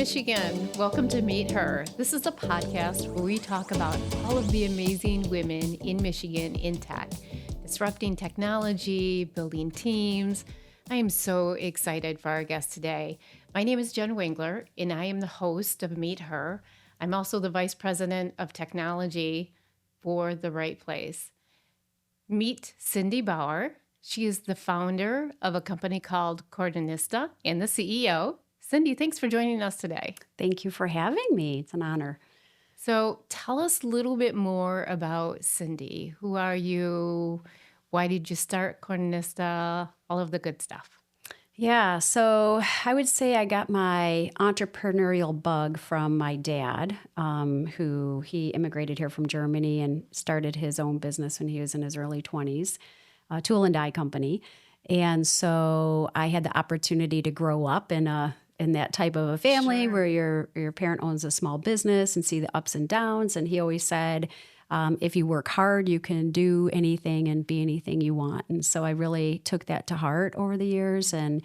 Michigan. Welcome to Meet Her. This is a podcast where we talk about all of the amazing women in Michigan in tech, disrupting technology, building teams. I am so excited for our guest today. My name is Jen Wengler, and I am the host of Meet Her. I'm also the Vice President of Technology for The Right Place. Meet Cindy Bauer. She is the founder of a company called Coordinista and the CEO. Cindy, thanks for joining us today. Thank you for having me. It's an honor. So tell us a little bit more about Cindy. Who are you? Why did you start Coordinista? All of the good stuff. Yeah, so I would say I got my entrepreneurial bug from my dad, who he immigrated here from Germany and started his own business when he was in his early 20s, a tool and die company. And so I had the opportunity to grow up in that type of a family Sure. where your parent owns a small business and see the ups and downs. And he always said, if you work hard, you can do anything and be anything you want. And so I really took that to heart over the years. And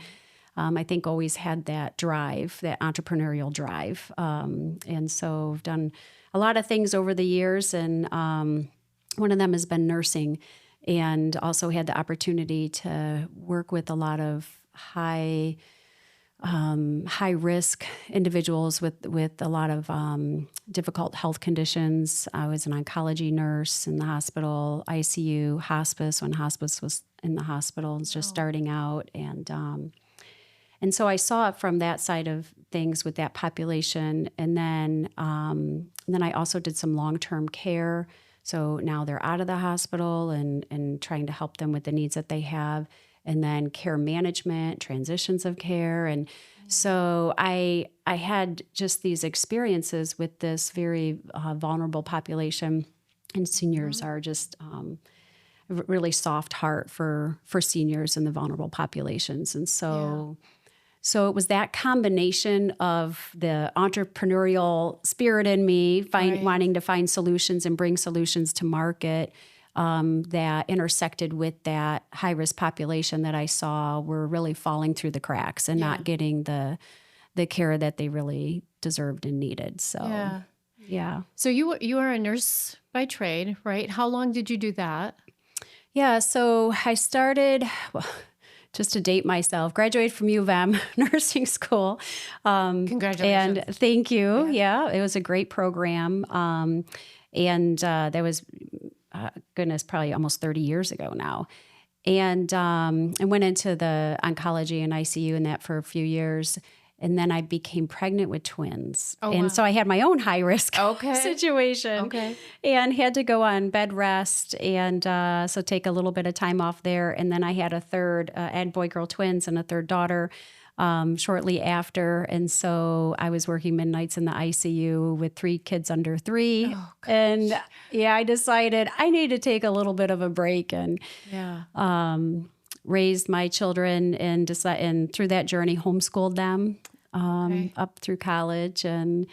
I think always had that drive, that entrepreneurial drive. And so I've done a lot of things over the years. And one of them has been nursing, and also had the opportunity to work with a lot of high risk individuals with a lot of difficult health conditions. I was an oncology nurse in the hospital, ICU, hospice, when hospice was in the hospital and just starting out. And so I saw it from that side of things with that population. And then I also did some long-term care. So now they're out of the hospital and trying to help them with the needs that they have. And then care management, transitions of care. And so I had just these experiences with this very vulnerable population. And seniors are just really soft heart for seniors and the vulnerable populations. And so it was that combination of the entrepreneurial spirit in me, wanting to find solutions and bring solutions to market, that intersected with that high-risk population that I saw were really falling through the cracks and not getting the care that they really deserved and needed. So, yeah. So you are a nurse by trade, right? How long did you do that? Yeah, so I started, just to date myself, graduated from U of M nursing school. Congratulations. And thank you. Yeah, it was a great program. And that was... goodness, probably almost 30 years ago now. And I went into the oncology and ICU and that for a few years. And then I became pregnant with twins. And so I had my own high risk situation and had to go on bed rest. And so take a little bit of time off there. And then I had I had boy-girl twins and a third daughter shortly after. And so I was working midnights in the ICU with 3 kids under 3. And I decided I need to take a little bit of a break and raised my children and through that journey homeschooled them up through college, and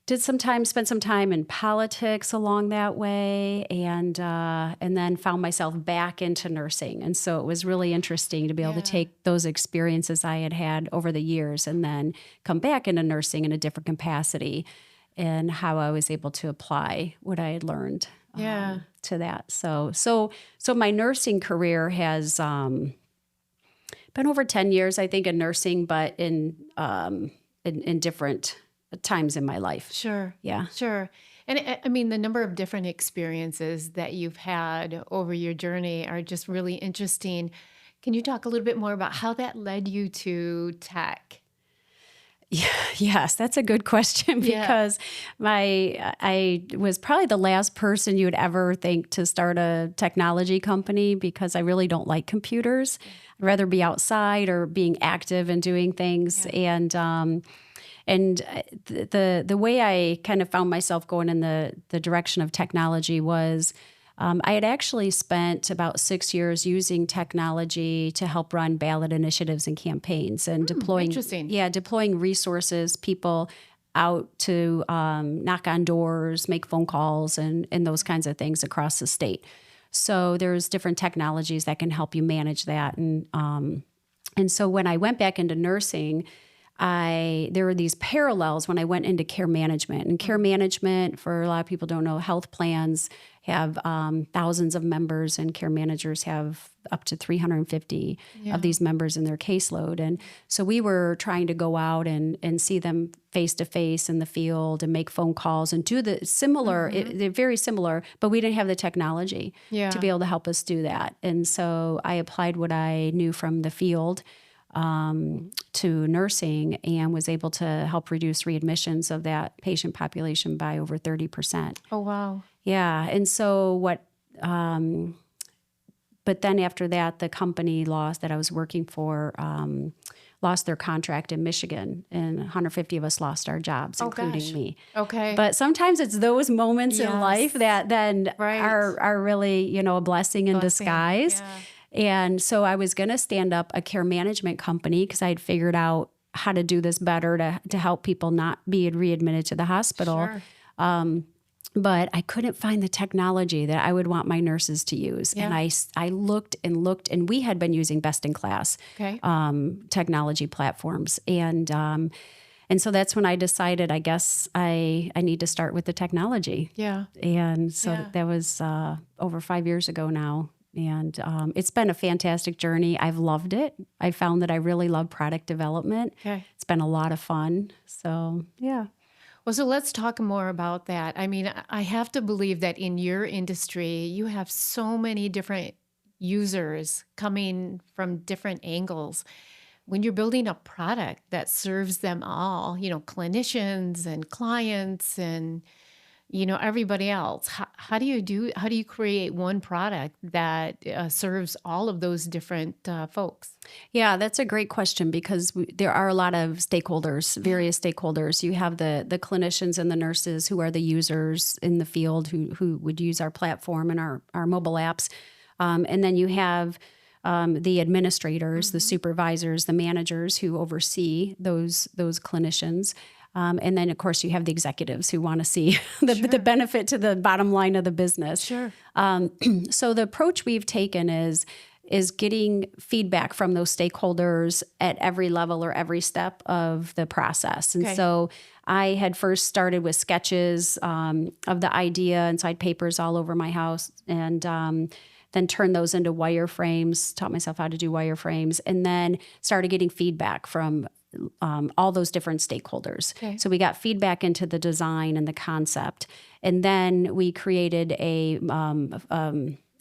spent some time in politics along that way, and then found myself back into nursing. And so it was really interesting to be able to take those experiences I had had over the years and then come back into nursing in a different capacity, and how I was able to apply what I had learned to that. So my nursing career has been over 10 years, I think, in nursing, but in different times in my life. Sure. Yeah. Sure. And I mean, the number of different experiences that you've had over your journey are just really interesting. Can you talk a little bit more about how that led you to tech? Yes, that's a good question, because I was probably the last person you would ever think to start a technology company, because I really don't like computers. I'd rather be outside or being active and doing things. And the way I kind of found myself going in the direction of technology was I had actually spent about 6 years using technology to help run ballot initiatives and campaigns and deploying resources, people out to knock on doors, make phone calls, and those kinds of things across the state. So there's different technologies that can help you manage that. And so when I went back into nursing, there were these parallels when I went into care management. And care management, for a lot of people don't know, health plans have thousands of members, and care managers have up to 350 of these members in their caseload. And so we were trying to go out and see them face to face in the field and make phone calls and do the similar, they're very similar, but we didn't have the technology to be able to help us do that. And so I applied what I knew from the field to nursing, and was able to help reduce readmissions of that patient population by over 30%. Oh, wow. Yeah. And so but then after that, the company that I was working for lost their contract in Michigan, and 150 of us lost our jobs, including me. Okay. But sometimes it's those moments in life that then are really, a blessing in disguise. Yeah. And so I was going to stand up a care management company because I had figured out how to do this better to help people not be readmitted to the hospital. Sure. But I couldn't find the technology that I would want my nurses to use. Yeah. And I looked and looked, and we had been using best-in-class technology platforms. And so that's when I decided, I guess I need to start with the technology. Yeah. And so that was over 5 years ago now. And it's been a fantastic journey. I've loved it. I found that I really love product development. Okay. It's been a lot of fun. So, yeah. Well, so let's talk more about that. I mean, I have to believe that in your industry, you have so many different users coming from different angles. When you're building a product that serves them all, clinicians and clients and, everybody else, how do you create one product that serves all of those different folks? Yeah, that's a great question, because there are a lot of stakeholders, various stakeholders. You have the clinicians and the nurses who are the users in the field who would use our platform and our mobile apps. And then you have the administrators, the supervisors, the managers who oversee those clinicians. And then, of course, you have the executives who want to see the benefit to the bottom line of the business. Sure. So the approach we've taken is getting feedback from those stakeholders at every level or every step of the process. And so I had first started with sketches of the idea and side papers all over my house, and then turned those into wireframes, taught myself how to do wireframes, and then started getting feedback from all those different stakeholders. Okay. So we got feedback into the design and the concept. And then we created a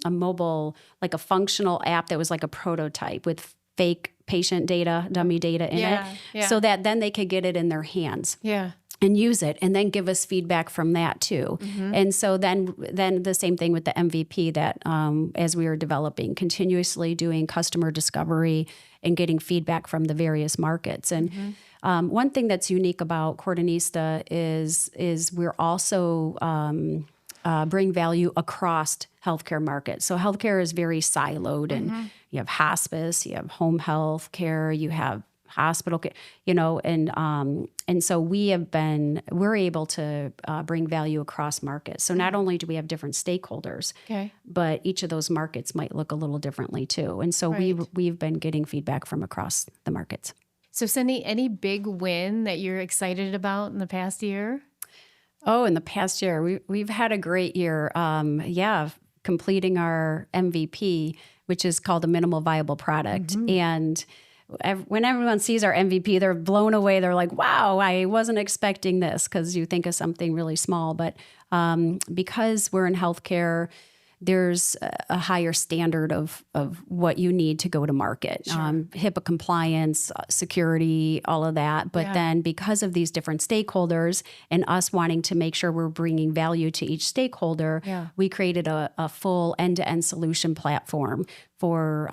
mobile, like a functional app that was like a prototype with fake patient data, dummy data in it, so that then they could get it in their hands. Yeah. And use it, and then give us feedback from that too. And so then the same thing with the MVP, that as we were developing, continuously doing customer discovery and getting feedback from the various markets. And one thing that's unique about Coordinista is we're also bring value across healthcare markets. So healthcare is very siloed, and you have hospice, you have home health care, you have hospital, and so we're able to bring value across markets. So not only do we have different stakeholders, but each of those markets might look a little differently too. And so we've been getting feedback from across the markets. So Cindy, any big win that you're excited about in the past year? Oh, in the past year, we've had a great year. Completing our MVP, which is called a minimal viable product. And when everyone sees our MVP, they're blown away. They're like, wow, I wasn't expecting this, because you think of something really small. But because we're in healthcare, there's a higher standard of what you need to go to market. Sure. HIPAA compliance, security, all of that. But then because of these different stakeholders and us wanting to make sure we're bringing value to each stakeholder, we created a full end-to-end solution platform for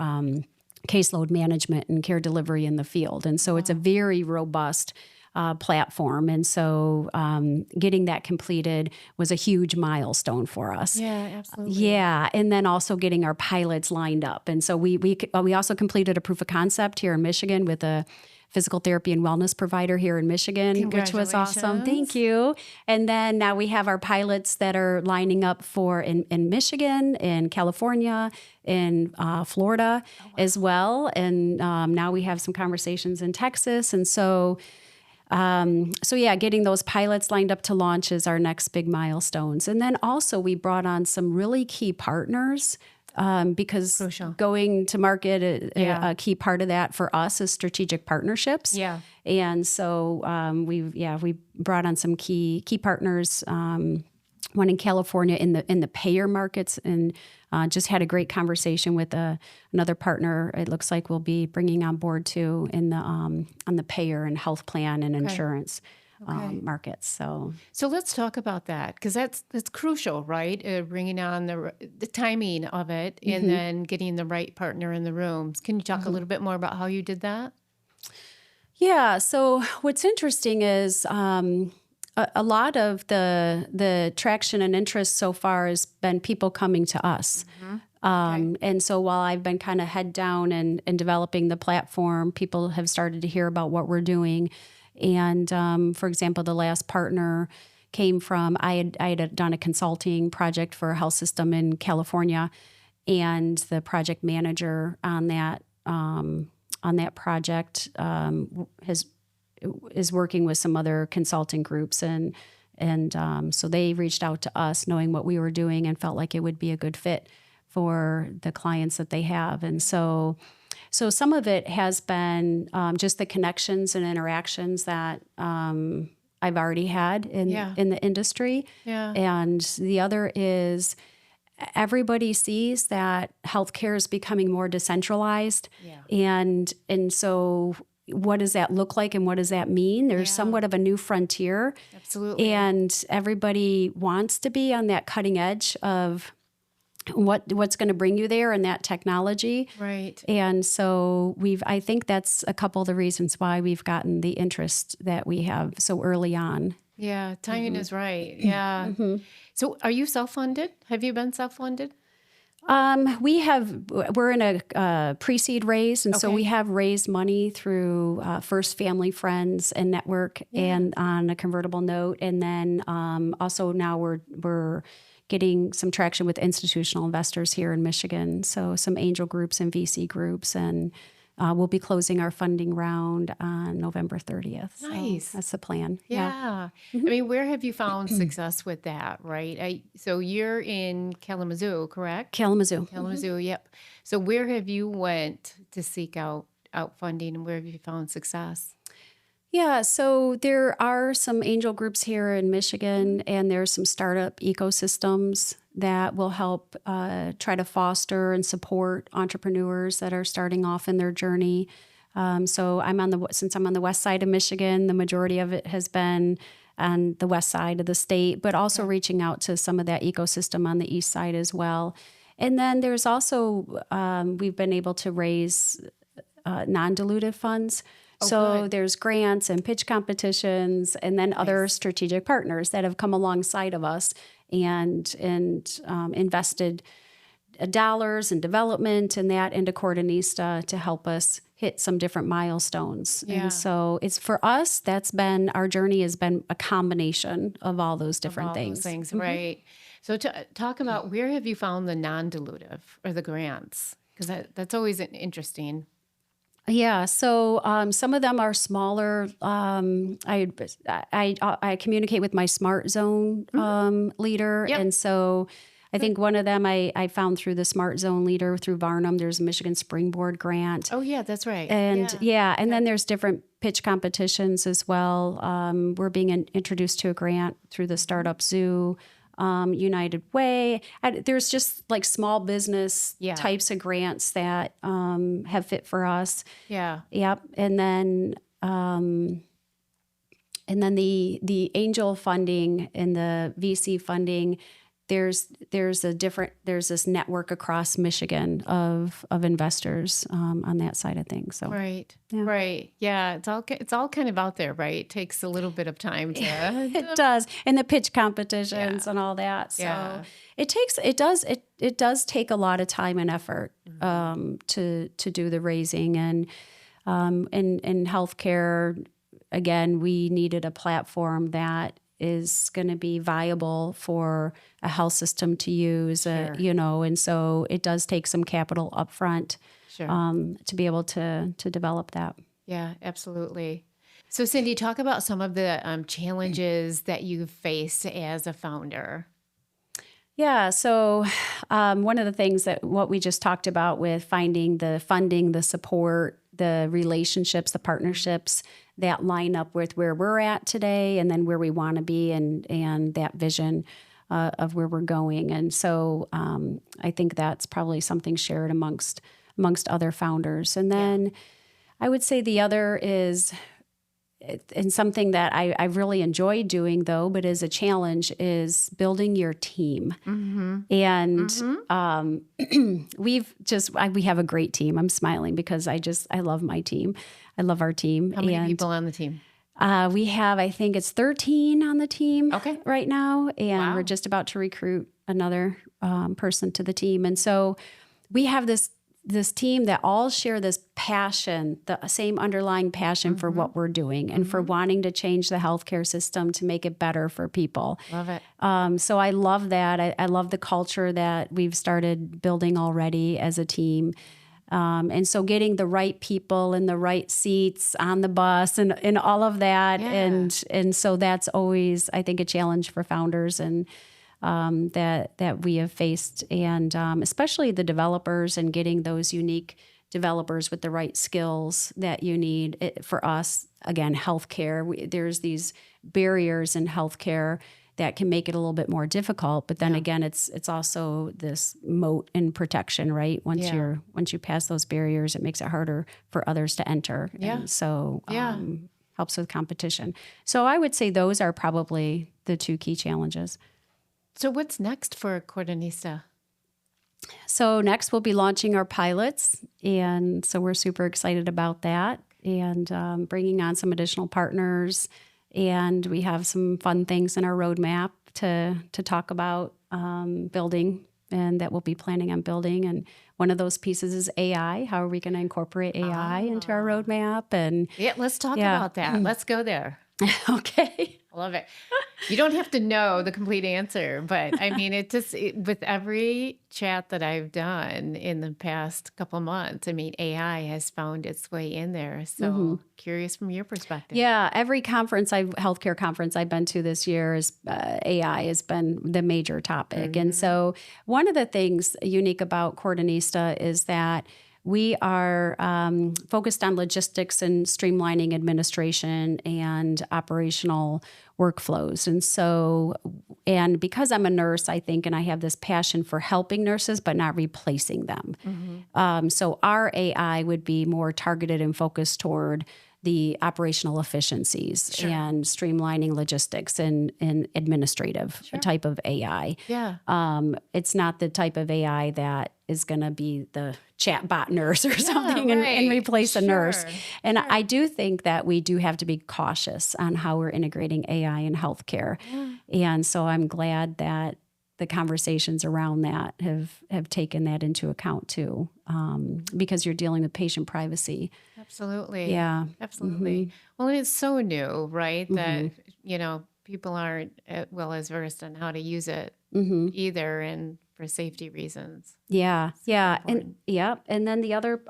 caseload management and care delivery in the field. And so it's a very robust platform. And so getting that completed was a huge milestone for us. Yeah, absolutely. Yeah. And then also getting our pilots lined up. And so we also completed a proof of concept here in Michigan with a physical therapy and wellness provider here in Michigan, which was awesome. Thank you. And then now we have our pilots that are lining up for in Michigan, in California, in Florida as well. And now we have some conversations in Texas. And so getting those pilots lined up to launch is our next big milestones. And then also we brought on some really key partners because Crucial. Going to market, a key part of that for us is strategic partnerships. Yeah. And so we brought on some key partners. One in California in the payer markets, and just had a great conversation with another partner. It looks like we'll be bringing on board too in the on the payer and health plan and insurance markets. So let's talk about that, because that's crucial, right? Bringing on the timing of it, and then getting the right partner in the rooms. Can you talk a little bit more about how you did that? Yeah. So what's interesting is a lot of the traction and interest so far has been people coming to us. And so while I've been kind of head down and developing the platform, people have started to hear about what we're doing. And for example, the last partner came from, I had done a consulting project for a health system in California, and the project manager on that project is working with some other consulting groups, and so they reached out to us knowing what we were doing and felt like it would be a good fit for the clients that they have. And so some of it has been just the connections and interactions that I've already had in the industry. Yeah. And the other is everybody sees that healthcare is becoming more decentralized. Yeah. And so what does that look like and what does that mean? There's somewhat of a new frontier. Absolutely. And everybody wants to be on that cutting edge of what's going to bring you there and that technology. Right. And so I think that's a couple of the reasons why we've gotten the interest that we have so early on. Yeah, timing is right. Yeah. So are you self-funded? Have you been self-funded? We're in a pre-seed raise, and so we have raised money through First Family Friends and Network, and on a convertible note, and then also now we're getting some traction with institutional investors here in Michigan. So some angel groups and VC groups, and we'll be closing our funding round on November 30th. Nice. So that's the plan. Yeah. I mean, where have you found success with that, right? So you're in Kalamazoo, correct? Kalamazoo. Yep. So where have you went to seek out funding, and where have you found success? Yeah, so there are some angel groups here in Michigan, and there's some startup ecosystems that will help try to foster and support entrepreneurs that are starting off in their journey. So since I'm on the west side of Michigan, the majority of it has been on the west side of the state, but also reaching out to some of that ecosystem on the east side as well. And then there's also, we've been able to raise non-dilutive funds. So there's grants and pitch competitions, and then other strategic partners that have come alongside of us and invested dollars and development and that into Coordinista to help us hit some different milestones. Yeah. And so it's for us, our journey has been a combination of all those different things. Right. So talk about, where have you found the non-dilutive or the grants? Because that's always interesting. Yeah, so some of them are smaller. I communicate with my Smart Zone leader, and so I think one of them I found through the Smart Zone leader through Varnum. There's a Michigan Springboard grant. Oh yeah, that's right. And then there's different pitch competitions as well. We're being introduced to a grant through the Startup Zoo. United Way. There's just like small business types of grants that have fit for us. Yeah. Yep. And then the angel funding and the VC funding, there's this network across Michigan of investors on that side of things. So right. Yeah, it's all kind of out there, right? It takes a little bit of time to it does, and the pitch competitions and all that. So it does take a lot of time and effort to do the raising, and In healthcare, again, we needed a platform that is going to be viable for a health system to use, Sure. and so it does take some capital upfront Sure. to be able to develop that. Yeah, absolutely. So, Cindy, talk about some of the challenges that you've faced as a founder. Yeah. So one of the things that what we just talked about with finding the funding, the support, the relationships, the partnerships that line up with where we're at today and then where we want to be and that vision of where we're going. And so I think that's probably something shared amongst other founders. And then I would say the other is, and something that I really enjoy doing, though, but is a challenge, is building your team. And we have a great team. I'm smiling because I love my team. I love our team. How many people on the team? We have, I think it's 13 on the team right now. And we're just about to recruit another person to the team. And so we have this team that all share this passion, the same underlying passion for what we're doing and for wanting to change the healthcare system to make it better for people. Love it. So I love that. I love the culture that we've started building already as a team. And so getting the right people in the right seats on the bus and all of that. Yeah. And so that's always, I think, a challenge for founders and that we have faced, and especially the developers and getting those unique developers with the right skills that you need. For us, again, healthcare, there's these barriers in healthcare that can make it a little bit more difficult. But then again, it's also this moat and protection, right? Once you pass those barriers, it makes it harder for others to enter. Yeah. And so helps with competition. So I would say those are probably the two key challenges. So what's next for Coordinista? So next we'll be launching our pilots. And so we're super excited about that and bringing on some additional partners. And we have some fun things in our roadmap to talk about building and that we'll be planning on building. And one of those pieces is AI. How are we going to incorporate AI into our roadmap? And let's talk about that. Let's go there. Okay. I love it. You don't have to know the complete answer, but I mean, with every chat that I've done in the past couple of months, I mean, AI has found its way in there. So curious from your perspective. Yeah, every healthcare conference I've been to this year is AI has been the major topic. And so one of the things unique about Coordinista is that we are focused on logistics and streamlining administration and operational workflows. And so, and because I'm a nurse, I think, and I have this passion for helping nurses, but not replacing them. So our AI would be more targeted and focused toward the operational efficiencies and streamlining logistics and administrative type of AI. Yeah. It's not the type of AI that is going to be the chatbot nurse or something and replace a nurse. And I do think that we do have to be cautious on how we're integrating AI in healthcare. And so I'm glad that the conversations around that have taken that into account too, because you're dealing with patient privacy. Absolutely. Yeah. Absolutely. Well, and it's so new, right? That, people aren't as versed on how to use it either, and for safety reasons. Yeah. And then the other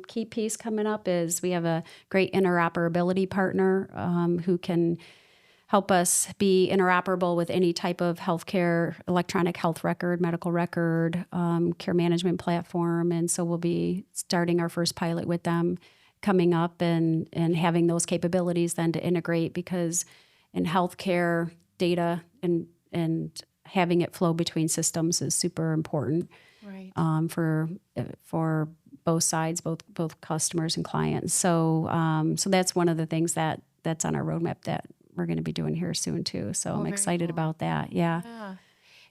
key piece coming up is we have a great interoperability partner who can help us be interoperable with any type of healthcare, electronic health record, medical record, care management platform. And so we'll be starting our first pilot with them coming up and having those capabilities then to integrate, because in healthcare, data and having it flow between systems is super important for both sides, both customers and clients. So that's one of the things that's on our roadmap that we're going to be doing here soon too. So I'm excited about that. Yeah.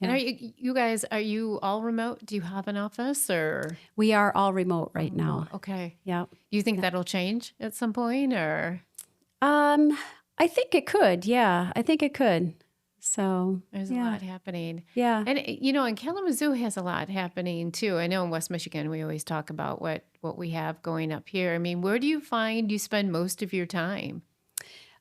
And are you guys all remote? Do you have an office or? We are all remote right now. Okay. Yeah. Do you think that'll change at some point or? I think it could. Yeah, I think it could. So There's a lot happening. Yeah. And, and Kalamazoo has a lot happening too. I know in West Michigan, we always talk about what we have going up here. I mean, where do you find you spend most of your time?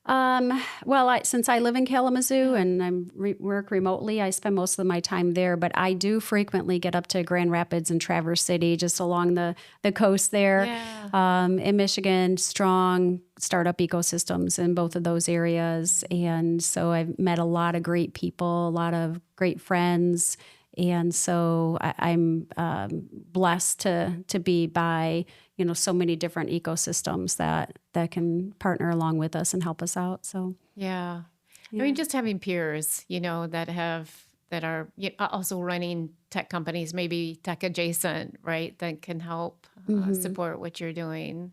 Well, since I live in Kalamazoo and I work remotely, I spend most of my time there. But I do frequently get up to Grand Rapids and Traverse City, just along the coast there. Yeah. In Michigan, strong startup ecosystems in both of those areas. And so I've met a lot of great people, a lot of great friends. And so I'm blessed to be by, so many different ecosystems that can partner along with us and help us out. So Yeah. I mean, just having peers, that are also running tech companies, maybe tech adjacent, right? That can help support what you're doing.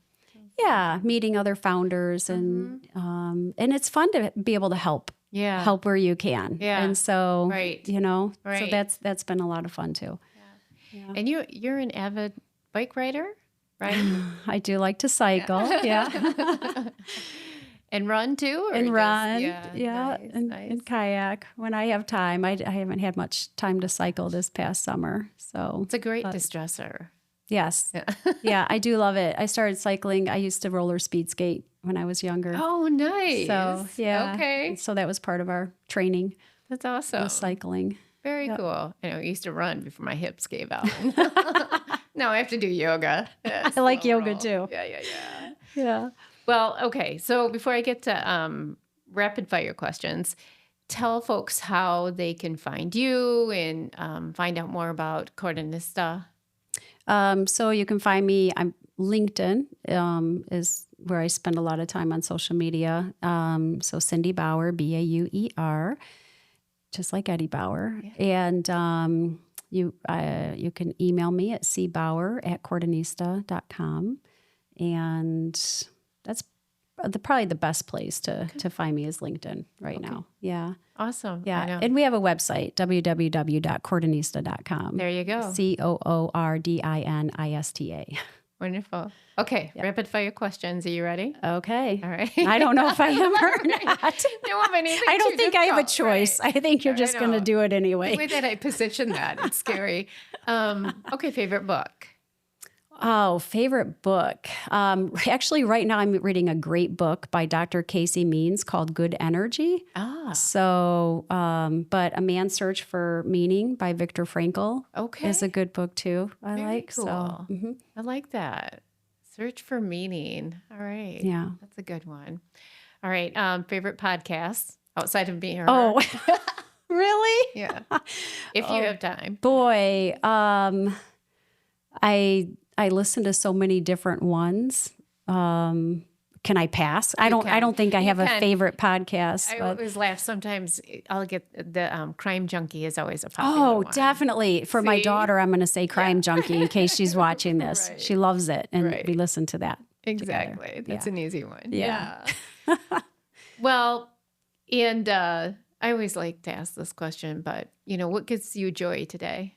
Yeah, meeting other founders and it's fun to be able to help where you can. Yeah. And so, Right. so Right. that's been a lot of fun too. Yeah. And you're an avid bike rider, right? I do like to cycle. Yeah. And run too? Or And just- run. Nice, nice. And kayak when I have time. I haven't had much time to cycle this past summer. So It's a great distressor. yes. Yeah. Yeah, I do love it. I started cycling. I used to roller speed skate when I was younger. Oh, nice. So, yeah. Okay. So that was part of our training, That's awesome. was cycling. Very cool. I used to run before my hips gave out. Now I have to do yoga. Yeah, I like slow yoga roll. too. Yeah. Yeah. Well, okay. So before I get to rapid fire questions, tell folks how they can find you and find out more about Coordinista. So you can find me. I'm LinkedIn is where I spend a lot of time on social media. So Cindy Bauer, Bauer, just like Eddie Bauer. Yeah. And you can email me at cbauer@coordinista.com. And that's probably the best place to find me is LinkedIn right now. Yeah. Awesome. Yeah. And we have a website, www.coordinista.com. There you go. Coordinista. Wonderful. Okay. Yep. Rapid fire questions. Are you ready? Okay. All right. I don't know if I am or not. I don't think I have a choice. Right. I think you're just going to do it anyway. The way that I position that, it's scary. Okay. Favorite book? Oh, favorite book. Actually, right now I'm reading a great book by Dr. Casey Means called Good Energy. So, but A Man's Search for Meaning by Viktor Frankl is a good book too. Very like. Cool. So, I like that. Search for meaning. All right. Yeah. That's a good one. All right. Favorite podcast outside of MeetHER? Oh, really? Yeah. If you have time. Boy, I listen to so many different ones. Can I pass? I don't think I have a favorite podcast. I always laugh. Sometimes I'll get the Crime Junkie is always a popular one. Definitely. For my daughter, I'm going to say Crime Junkie in case she's watching this. Right. She loves it, and we listen to that. Exactly. Together. That's an easy one. Yeah. Well, and I always like to ask this question, but what gives you joy today?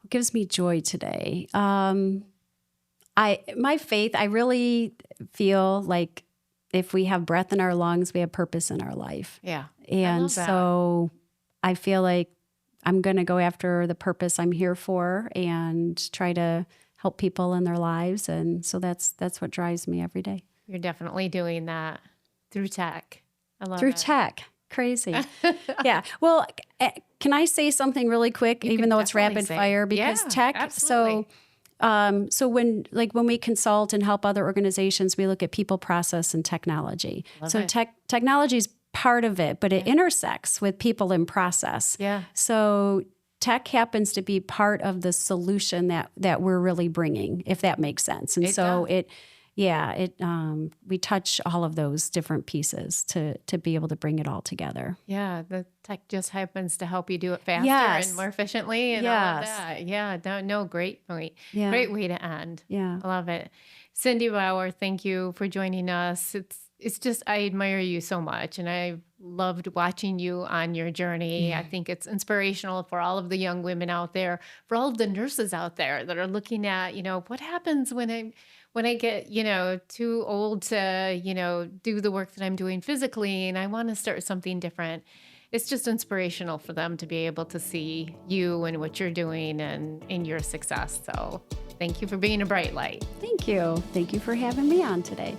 What gives me joy today? My faith, I really feel like if we have breath in our lungs, we have purpose in our life. Yeah. And so I feel like I'm going to go after the purpose I'm here for and try to help people in their lives. And so that's what drives me every day. You're definitely doing that through tech. I love through it. tech. Crazy. Yeah. Well, can I say something really quick, even though it's rapid fire? Because tech, absolutely. So when we consult and help other organizations, we look at people, process, and technology. Technology is part of it, but it intersects with people and process. Yeah. So tech happens to be part of the solution that we're really bringing, if that makes sense. And we touch all of those different pieces to be able to bring it all together. Yeah, the tech just happens to help you do it faster and more efficiently and all of that. Yeah, no, great point. Yeah. Great way to end. Yeah. I love it. Cindy Bauer, thank you for joining us. It's just, I admire you so much, and I loved watching you on your journey. I think it's inspirational for all of the young women out there, for all of the nurses out there that are looking at, what happens when I get, too old to, do the work that I'm doing physically, and I want to start something different. it's just inspirational for them to be able to see you and what you're doing and your success. So thank you for being a bright light. Thank you. Thank you for having me on today.